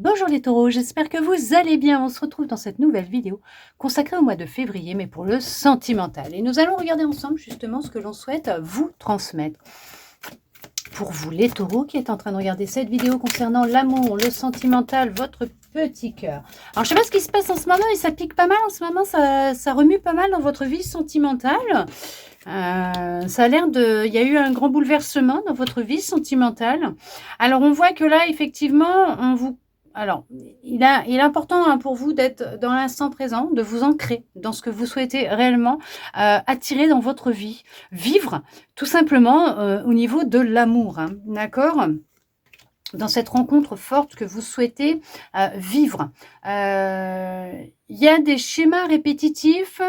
Bonjour les taureaux, j'espère que vous allez bien. On se retrouve dans cette nouvelle vidéo consacrée au mois de février, mais pour le sentimental. Et nous allons regarder ensemble justement ce que l'on souhaite vous transmettre. Pour vous les taureaux qui êtes en train de regarder cette vidéo concernant l'amour, le sentimental, votre petit cœur. Alors je sais pas ce qui se passe en ce moment et ça pique pas mal en ce moment, ça remue pas mal dans votre vie sentimentale. Ça a l'air de... Il y a eu un grand bouleversement dans votre vie sentimentale. Alors on voit que là effectivement on vous... Alors, il est important pour vous d'être dans l'instant présent, de vous ancrer dans ce que vous souhaitez réellement attirer dans votre vie, vivre tout simplement au niveau de l'amour, hein, d'accord ? Dans cette rencontre forte que vous souhaitez vivre. Il y a des schémas répétitifs,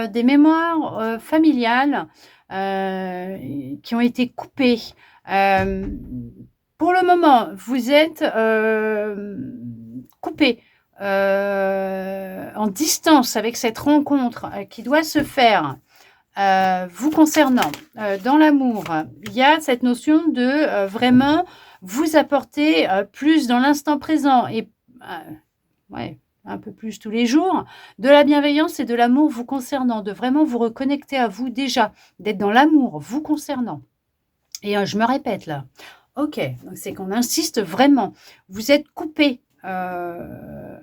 des mémoires familiales qui ont été coupées. Pour le moment, vous êtes coupé en distance avec cette rencontre qui doit se faire vous concernant dans l'amour. Il y a cette notion de vraiment vous apporter plus dans l'instant présent et ouais, un peu plus tous les jours, de la bienveillance et de l'amour vous concernant, de vraiment vous reconnecter à vous déjà, d'être dans l'amour vous concernant. Et je me répète là. Ok, donc c'est qu'on insiste vraiment. Vous êtes coupé de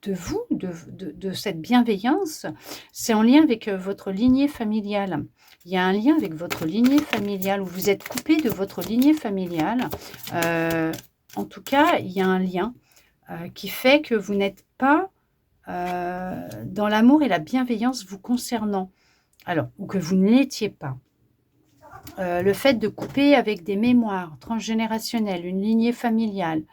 vous, de cette bienveillance. C'est en lien avec votre lignée familiale. Il y a un lien avec votre lignée familiale où vous êtes coupé de votre lignée familiale. En tout cas, il y a un lien qui fait que vous n'êtes pas dans l'amour et la bienveillance vous concernant. Alors, ou que vous ne l'étiez pas. Le fait de couper avec des mémoires transgénérationnelles, une lignée familiale,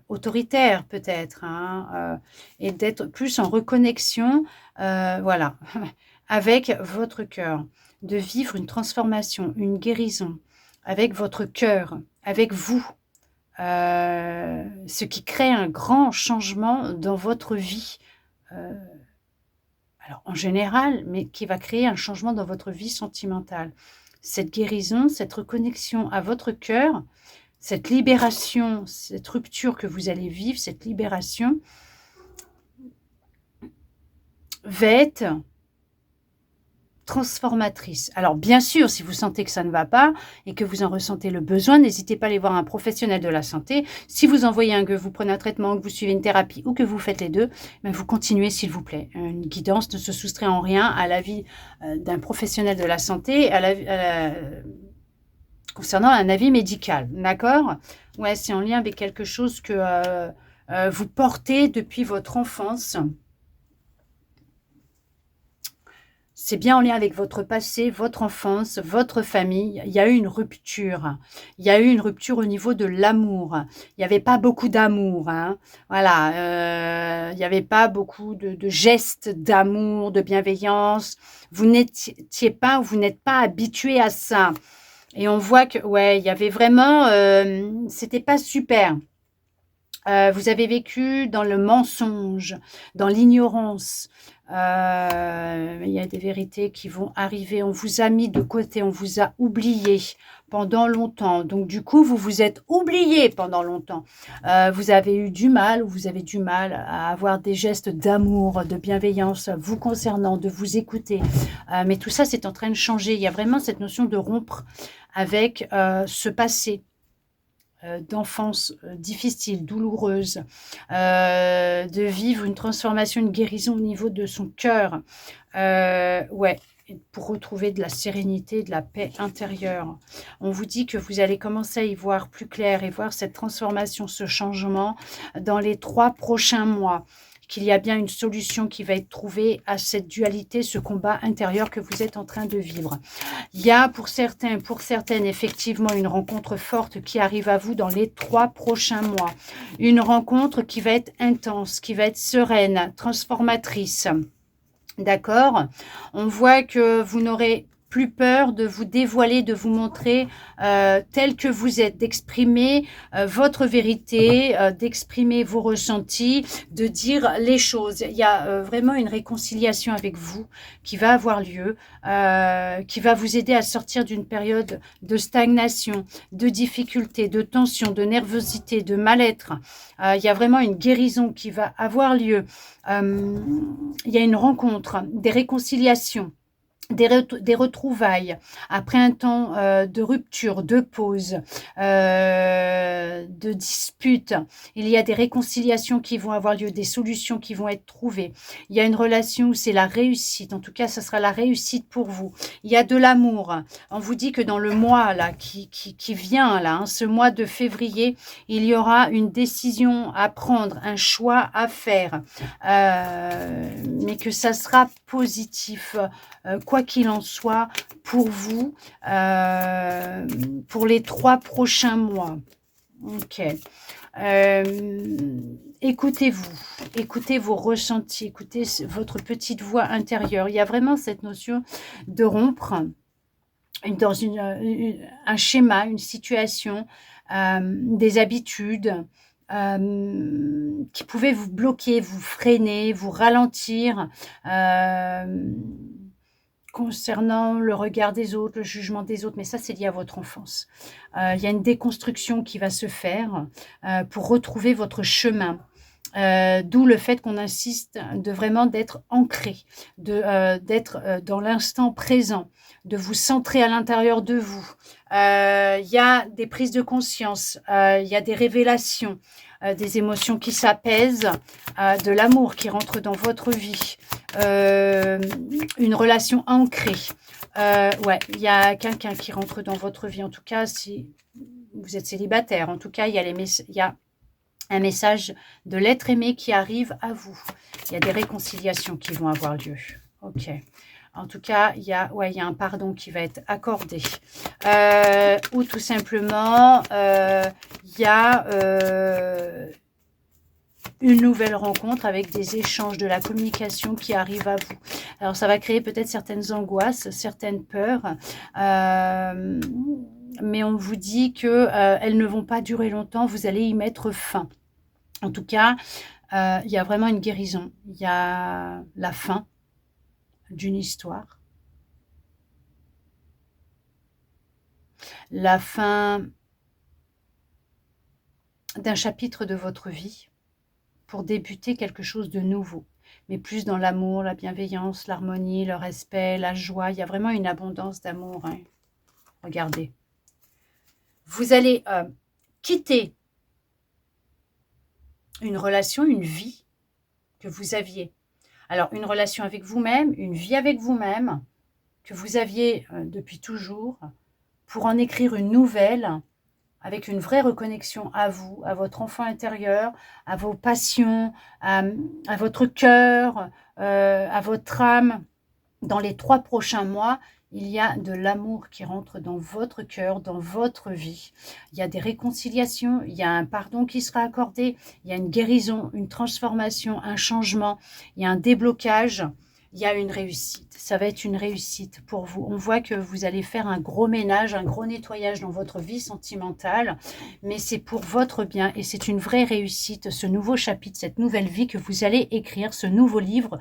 autoritaire peut-être, hein, et d'être plus en reconnexion, voilà, avec votre cœur, de vivre une transformation, une guérison avec votre cœur, avec vous, ce qui crée un grand changement dans votre vie. Alors, en général, mais qui va créer un changement dans votre vie sentimentale. Cette guérison, cette reconnexion à votre cœur, cette libération, cette rupture que vous allez vivre, cette libération, va être transformatrice. Alors, bien sûr, si vous sentez que ça ne va pas et que vous en ressentez le besoin, n'hésitez pas à aller voir un professionnel de la santé. Si vous envoyez que vous prenez un traitement, que vous suivez une thérapie ou que vous faites les deux, ben vous continuez s'il vous plaît. Une guidance ne se soustrait en rien à l'avis d'un professionnel de la santé, concernant un avis médical. D'accord ? Ouais, c'est en lien avec quelque chose que vous portez depuis votre enfance. C'est bien en lien avec votre passé, votre enfance, votre famille. Il y a eu une rupture. Il y a eu une rupture au niveau de l'amour. Il n'y avait pas beaucoup d'amour. Hein. Voilà. Il n'y avait pas beaucoup de gestes d'amour, de bienveillance. Vous n'étiez pas, vous n'êtes pas habitué à ça. Et on voit que, ouais, il y avait vraiment... c'était pas super. Vous avez vécu dans le mensonge, dans l'ignorance. Il y a des vérités qui vont arriver. On vous a mis de côté, on vous a oublié pendant longtemps. Donc, du coup, vous vous êtes oublié pendant longtemps. Vous avez eu du mal, ou vous avez du mal à avoir des gestes d'amour, de bienveillance vous concernant, de vous écouter. Mais tout ça, c'est en train de changer. Il y a vraiment cette notion de rompre avec ce passé. D'enfance difficile, douloureuse, de vivre une transformation, une guérison au niveau de son cœur, ouais, pour retrouver de la sérénité, de la paix intérieure. On vous dit que vous allez commencer à y voir plus clair et voir cette transformation, ce changement dans les 3 prochains mois. Qu'il y a bien une solution qui va être trouvée à cette dualité, ce combat intérieur que vous êtes en train de vivre. Il y a pour certains, pour certaines, effectivement, une rencontre forte qui arrive à vous dans les 3 prochains mois. Une rencontre qui va être intense, qui va être sereine, transformatrice. D'accord ? On voit que vous n'aurez plus peur de vous dévoiler, de vous montrer tel que vous êtes, d'exprimer votre vérité, d'exprimer vos ressentis, de dire les choses. Il y a vraiment une réconciliation avec vous qui va avoir lieu, qui va vous aider à sortir d'une période de stagnation, de difficulté, de tension, de nervosité, de mal-être. Il y a vraiment une guérison qui va avoir lieu. Il y a une rencontre, des réconciliations, des retrouvailles après un temps de rupture, de pause, de dispute. Il y a des réconciliations qui vont avoir lieu, des solutions qui vont être trouvées. Il y a une relation où c'est la réussite. En tout cas, ça sera la réussite pour vous. Il y a de l'amour. On vous dit que dans le mois là qui vient, là, ce mois de février, il y aura une décision à prendre, un choix à faire, mais que ça sera positif. Quoi qu'il en soit, pour vous, pour les 3 prochains mois. Ok. Écoutez-vous, écoutez vos ressentis, écoutez votre petite voix intérieure. Il y a vraiment cette notion de rompre dans un schéma, une situation, des habitudes, qui pouvaient vous bloquer, vous freiner, vous ralentir, concernant le regard des autres, le jugement des autres, mais ça, c'est lié à votre enfance. Il y a une déconstruction qui va se faire pour retrouver votre chemin. D'où le fait qu'on insiste de vraiment d'être ancré, d'être dans l'instant présent, de vous centrer à l'intérieur de vous. Il y a des prises de conscience, il y a des révélations, des émotions qui s'apaisent, de l'amour qui rentre dans votre vie, une relation ancrée. Ouais, il y a quelqu'un qui rentre dans votre vie. En tout cas, si vous êtes célibataire, en tout cas, il y a un message de l'être aimé qui arrive à vous. Il y a des réconciliations qui vont avoir lieu. Ok. En tout cas, il y a un pardon qui va être accordé. Ou tout simplement, il y a une nouvelle rencontre avec des échanges, de la communication qui arrive à vous. Alors, ça va créer peut-être certaines angoisses, certaines peurs, mais on vous dit qu'elles ne vont pas durer longtemps, vous allez y mettre fin. En tout cas, il y a vraiment une guérison. Il y a la fin d'une histoire. La fin d'un chapitre de votre vie pour débuter quelque chose de nouveau, mais plus dans l'amour, la bienveillance, l'harmonie, le respect, la joie. Il y a vraiment une abondance d'amour. Hein. Regardez. Vous allez quitter une relation, une vie que vous aviez. Alors, une relation avec vous-même, une vie avec vous-même, que vous aviez depuis toujours, pour en écrire une nouvelle, avec une vraie reconnexion à vous, à votre enfant intérieur, à vos passions, à votre cœur, à votre âme. Dans les 3 prochains mois, il y a de l'amour qui rentre dans votre cœur, dans votre vie. Il y a des réconciliations, il y a un pardon qui sera accordé, il y a une guérison, une transformation, un changement, il y a un déblocage, il y a une réussite. Ça va être une réussite pour vous. On voit que vous allez faire un gros ménage, un gros nettoyage dans votre vie sentimentale, mais c'est pour votre bien et c'est une vraie réussite, ce nouveau chapitre, cette nouvelle vie que vous allez écrire, ce nouveau livre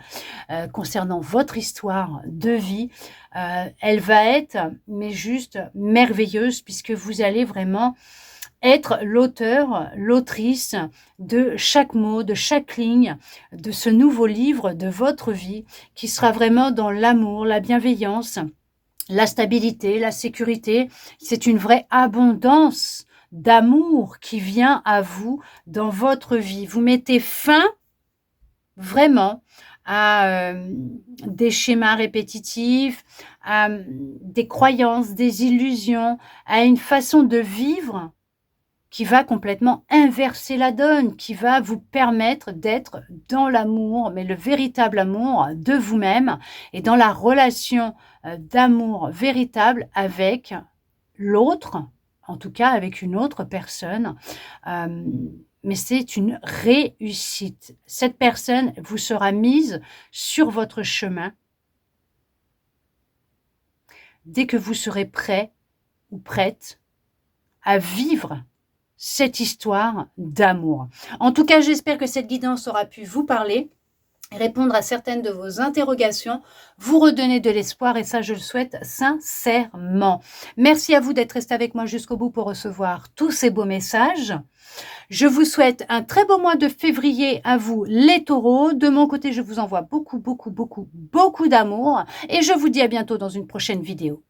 concernant votre histoire de vie. Elle va être, mais juste merveilleuse, puisque vous allez vraiment être l'auteur, l'autrice de chaque mot, de chaque ligne de ce nouveau livre de votre vie qui sera vraiment dans l'amour, la bienveillance, la stabilité, la sécurité. C'est une vraie abondance d'amour qui vient à vous dans votre vie. Vous mettez fin vraiment à des schémas répétitifs, à des croyances, des illusions, à une façon de vivre qui va complètement inverser la donne, qui va vous permettre d'être dans l'amour, mais le véritable amour de vous-même et dans la relation d'amour véritable avec l'autre, en tout cas avec une autre personne. Mais c'est une réussite. Cette personne vous sera mise sur votre chemin dès que vous serez prêt ou prête à vivre cette histoire d'amour. En tout cas, j'espère que cette guidance aura pu vous parler, répondre à certaines de vos interrogations, vous redonner de l'espoir et ça, je le souhaite sincèrement. Merci à vous d'être resté avec moi jusqu'au bout pour recevoir tous ces beaux messages. Je vous souhaite un très beau mois de février à vous, les taureaux. De mon côté, je vous envoie beaucoup d'amour et je vous dis à bientôt dans une prochaine vidéo.